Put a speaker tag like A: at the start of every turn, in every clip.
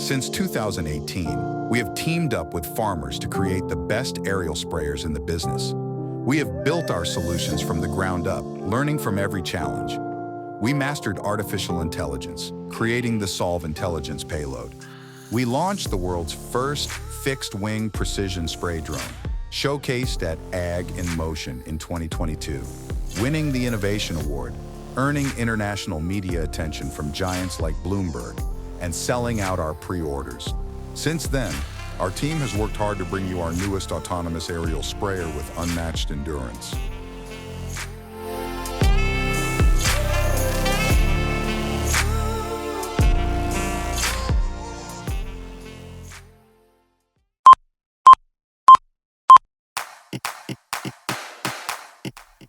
A: Since 2018, we have teamed up with farmers to create the best aerial sprayers in the business. We have built our solutions from the ground up, learning from every challenge. We mastered artificial intelligence, creating the Solve Intelligence payload. We launched the world's first fixed-wing precision spray drone, showcased at Ag in Motion in 2022, winning the Innovation Award, earning international media attention from giants like Bloomberg, and selling out our pre-orders. Since then, our team has worked hard to bring you our newest autonomous aerial sprayer with unmatched endurance.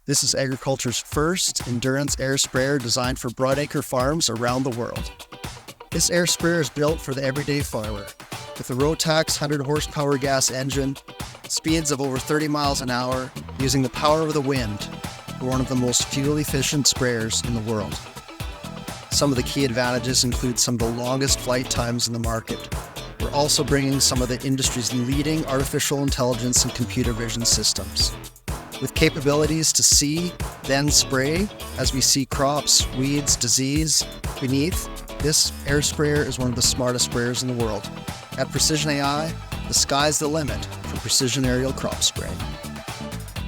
B: This is agriculture's first endurance air sprayer designed for broadacre farms around the world. This air sprayer is built for the everyday farmer. With a Rotax 100 horsepower gas engine, speeds of over 30 miles an hour, using the power of the wind, we're one of the most fuel-efficient sprayers in the world. Some of the key advantages include some of the longest flight times in the market. We're also bringing some of the industry's leading artificial intelligence and computer vision systems. With capabilities to see, then spray, as we see crops, weeds, disease beneath, this air sprayer is one of the smartest sprayers in the world. At Precision AI, the sky's the limit for precision aerial crop spraying.